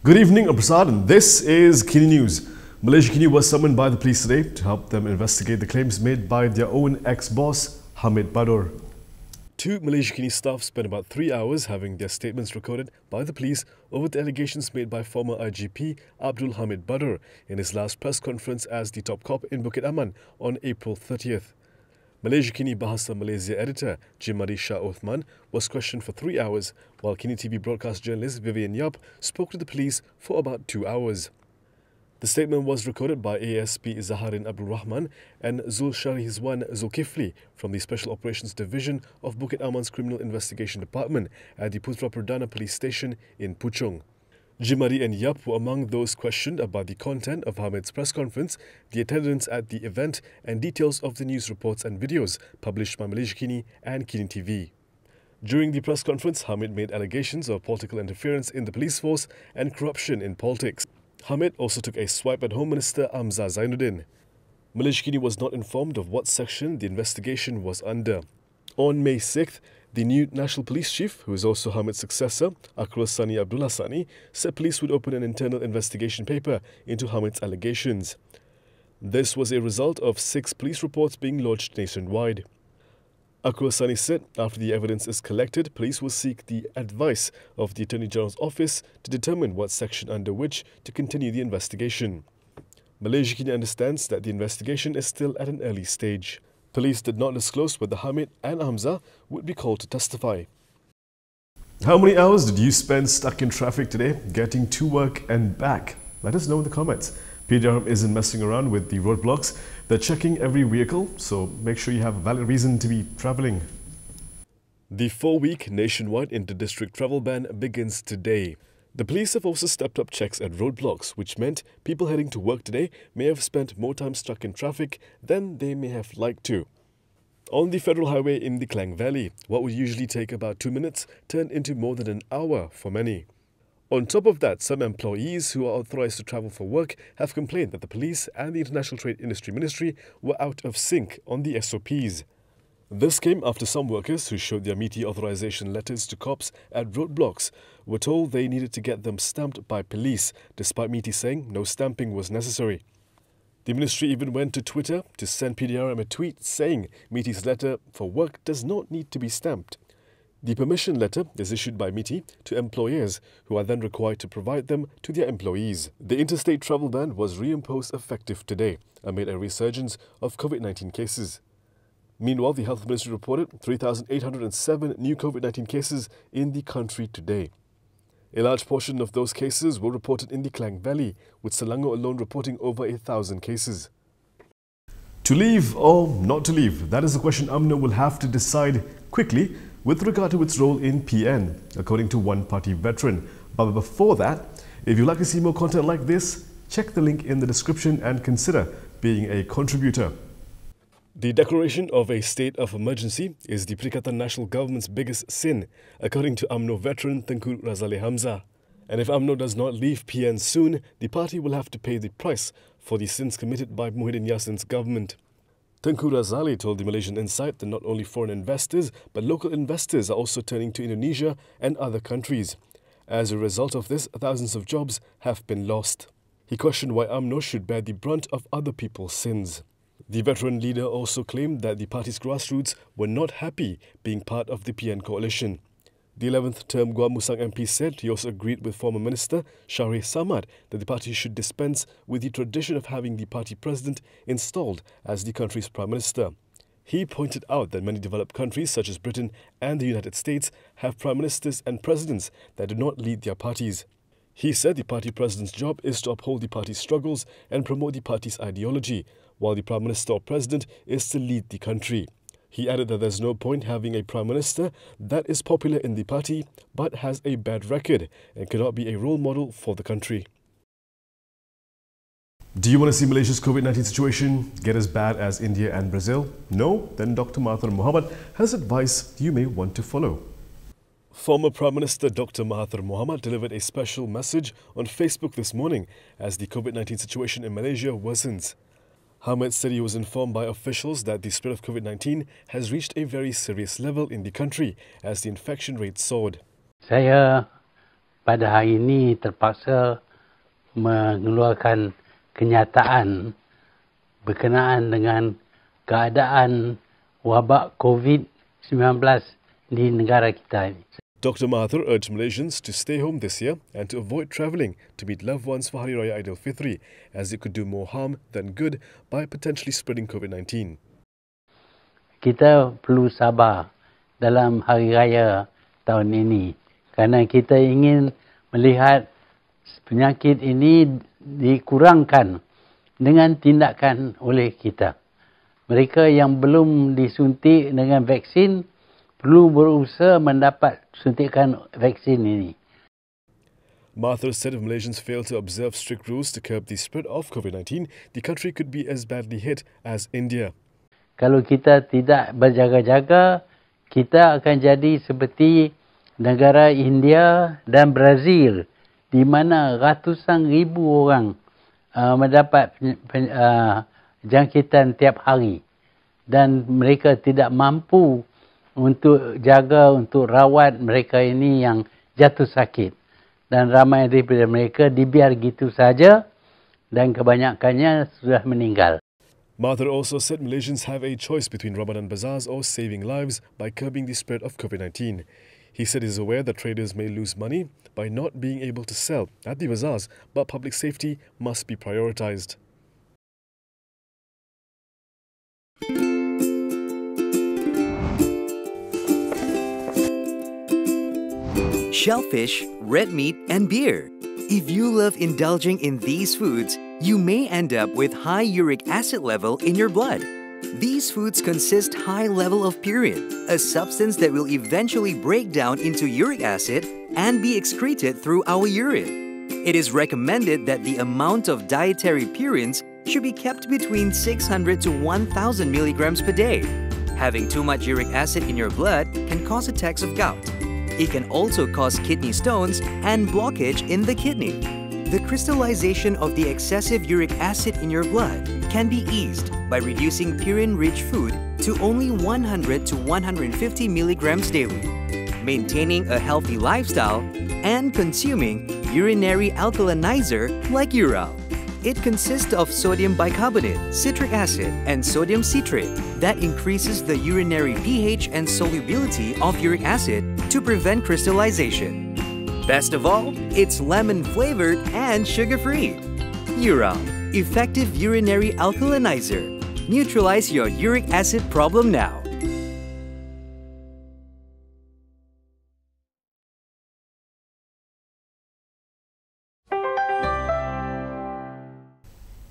Good evening, I'm Prasad, and this is KiniNews. Malaysiakini was summoned by the police today to help them investigate the claims made by their own ex-boss, Hamid Bador. Two Malaysiakini staff spent about 3 hours having their statements recorded by the police over the allegations made by former IGP Abdul Hamid Bador in his last press conference as the top cop in Bukit Aman on April 30th. Malaysiakini Bahasa Malaysia editor Jimadie Shah Othman was questioned for 3 hours, while KiniTV broadcast journalist Vivian Yap spoke to the police for about 2 hours. The statement was recorded by ASP Zaharin Abdul Rahman and Zulsharihizwan Zulkifli from the Special Operations Division of Bukit Aman's Criminal Investigation Department at the Putra Perdana Police Station in Puchong. Jimadie and Yap were among those questioned about the content of Hamid's press conference, the attendance at the event, and details of the news reports and videos published by Malaysiakini and KiniTV. During the press conference, Hamid made allegations of political interference in the police force and corruption in politics. Hamid also took a swipe at Home Minister Amza Zainuddin. Malaysiakini was not informed of what section the investigation was under. On May 6th, the new National Police Chief, who is also Hamid's successor, Akrul Sani Abdullah Sani, said police would open an internal investigation paper into Hamid's allegations. This was a result of 6 police reports being lodged nationwide. Akrul Sani said after the evidence is collected, police will seek the advice of the Attorney General's office to determine what section under which to continue the investigation. Malaysiakini understands that the investigation is still at an early stage. Police did not disclose whether Hamid and Hamza would be called to testify. How many hours did you spend stuck in traffic today, getting to work and back? Let us know in the comments. PDRM isn't messing around with the roadblocks. They're checking every vehicle, so make sure you have a valid reason to be travelling. The 4-week nationwide inter-district travel ban begins today. The police have also stepped up checks at roadblocks, which meant people heading to work today may have spent more time stuck in traffic than they may have liked to. On the federal highway in the Klang Valley, what would usually take about 2 minutes turned into more than an hour for many. On top of that, some employees who are authorized to travel for work have complained that the police and the International Trade Industry Ministry were out of sync on the SOPs. This came after some workers who showed their meaty authorization letters to cops at roadblocks were told they needed to get them stamped by police, despite meaty saying no stamping was necessary. The ministry even went to Twitter to send PDRM a tweet saying meaty's letter for work does not need to be stamped. The permission letter is issued by meaty to employers, who are then required to provide them to their employees. The interstate travel ban was reimposed effective today amid a resurgence of COVID-19 cases. Meanwhile, the Health Ministry reported 3,807 new COVID-19 cases in the country today. A large portion of those cases were reported in the Klang Valley, with Selangor alone reporting over 1,000 cases. To leave or not to leave? That is a question UMNO will have to decide quickly with regard to its role in PN, according to one-party veteran. But before that, if you'd like to see more content like this, check the link in the description and consider being a contributor. The declaration of a state of emergency is the Perikatan Nasional Government's biggest sin, according to UMNO veteran Tengku Razaleigh Hamzah. And if UMNO does not leave PN soon, the party will have to pay the price for the sins committed by Muhyiddin Yassin's government. Tengku Razaleigh told the Malaysian Insight that not only foreign investors, but local investors are also turning to Indonesia and other countries. As a result of this, thousands of jobs have been lost. He questioned why UMNO should bear the brunt of other people's sins. The veteran leader also claimed that the party's grassroots were not happy being part of the PN coalition. The 11th term Gua Musang MP said he also agreed with former Minister Shahril Samad that the party should dispense with the tradition of having the party president installed as the country's prime minister. He pointed out that many developed countries such as Britain and the United States have prime ministers and presidents that do not lead their parties. He said the party president's job is to uphold the party's struggles and promote the party's ideology, while the Prime Minister or President is to lead the country. He added that there's no point having a Prime Minister that is popular in the party but has a bad record and cannot be a role model for the country. Do you want to see Malaysia's COVID-19 situation get as bad as India and Brazil? No? Then Dr. Mahathir Mohamad has advice you may want to follow. Former Prime Minister Dr. Mahathir Mohamad delivered a special message on Facebook this morning as the COVID-19 situation in Malaysia worsens. Hamid said he was informed by officials that the spread of COVID-19 has reached a very serious level in the country as the infection rate soared. Saya pada hari ini terpaksa mengeluarkan kenyataan berkenaan dengan keadaan wabak COVID-19 di negara kita ini. Dr. Mahathir urged Malaysians to stay home this year and to avoid travelling to meet loved ones for Hari Raya Aidilfitri, as it could do more harm than good by potentially spreading COVID-19. Kita perlu sabar dalam Hari Raya tahun ini kerana kita ingin melihat penyakit ini dikurangkan dengan tindakan oleh kita. Mereka yang belum disuntik dengan vaksin perlu berusaha mendapat suntikan vaksin ini. Mahathir said if Malaysians fail to observe strict rules to curb the spread of COVID-19, the country could be as badly hit as India. Kalau kita tidak berjaga-jaga, kita akan jadi seperti negara India dan Brazil, di mana ratusan ribu orang mendapat jangkitan tiap hari dan mereka tidak mampu untuk jaga, untuk rawat mereka ini yang jatuh sakit. Dan ramai daripada mereka dibiar gitu saja dan kebanyakannya sudah meninggal. Mahathir also said Malaysians have a choice between Ramadan bazaars or saving lives by curbing the spread of COVID-19. He said he is aware that traders may lose money by not being able to sell at the bazaars, but public safety must be prioritised. Shellfish, red meat, and beer. If you love indulging in these foods, you may end up with high uric acid level in your blood. These foods consist high level of purine, a substance that will eventually break down into uric acid and be excreted through our urine. It is recommended that the amount of dietary purines should be kept between 600 to 1,000 milligrams per day. Having too much uric acid in your blood can cause attacks of gout. It can also cause kidney stones and blockage in the kidney. The crystallization of the excessive uric acid in your blood can be eased by reducing purine-rich food to only 100 to 150 milligrams daily, maintaining a healthy lifestyle, and consuming urinary alkalinizer like Ural. It consists of sodium bicarbonate, citric acid, and sodium citrate that increases the urinary pH and solubility of uric acid to prevent crystallization. Best of all, it's lemon-flavored and sugar-free. Ural, effective urinary alkalinizer. Neutralize your uric acid problem now.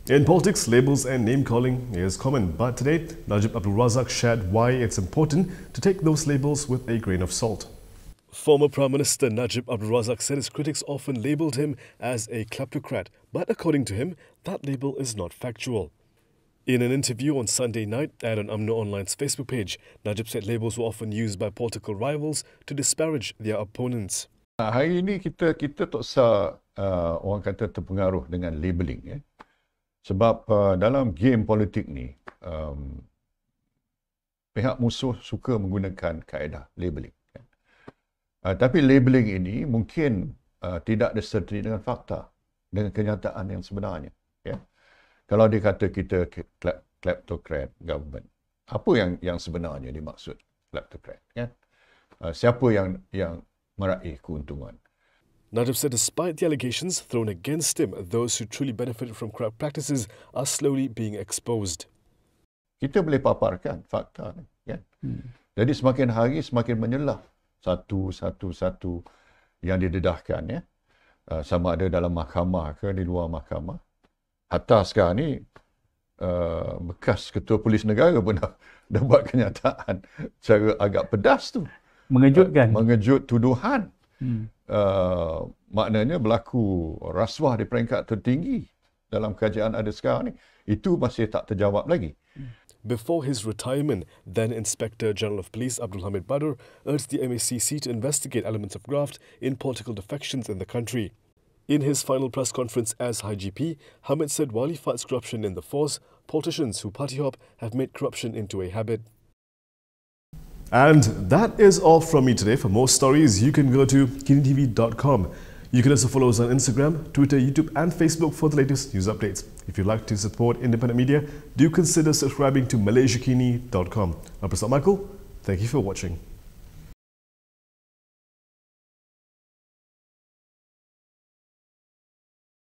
In politics, labels and name-calling is common, but today, Najib Abdul Razak shared why it's important to take those labels with a grain of salt. Former Prime Minister Najib Abdul Razak said his critics often labelled him as a kleptocrat, but according to him, that label is not factual. In an interview on Sunday night at an UMNO Online's Facebook page, Najib said labels were often used by political rivals to disparage their opponents. Hari ini kita tak usah orang kata terpengaruh dengan labeling, ya. Sebab dalam game politik ni, pihak musuh suka menggunakan kaedah labeling. Tapi labeling ini mungkin tidak disertai dengan fakta, dengan kenyataan yang sebenarnya. Ya. Kalau dia kata kita kleptocrat government, apa yang sebenarnya dimaksud kleptocrat? Ya? Siapa yang meraih keuntungan? Najib said despite the allegations thrown against him, those who truly benefited from corrupt practices are slowly being exposed. Kita boleh paparkan fakta ni, kan? Jadi semakin hari semakin menyelah satu yang didedahkan, ya. Sama ada dalam mahkamah ke di luar mahkamah. Hatta sekarang ni bekas ketua polis negara pun dah buat kenyataan cara agak pedas tu. Mengejutkan. Mengejut tuduhan. Maknanya berlaku rasuah di peringkat tertinggi dalam kerajaan ada sekarang ni. Itu masih tak terjawab lagi. Before his retirement, then Inspector General of Police Abdul Hamid Bador urged the MACC to investigate elements of graft in political defections in the country. In his final press conference as IGP, Hamid said while he fights corruption in the force, politicians who party hop have made corruption into a habit. And that is all from me today. For more stories, you can go to KiniTV.com. You can also follow us on Instagram, Twitter, YouTube and Facebook for the latest news updates. If you'd like to support independent media, do consider subscribing to Malaysiakini.com. I'm Prasad Michael. Thank you for watching.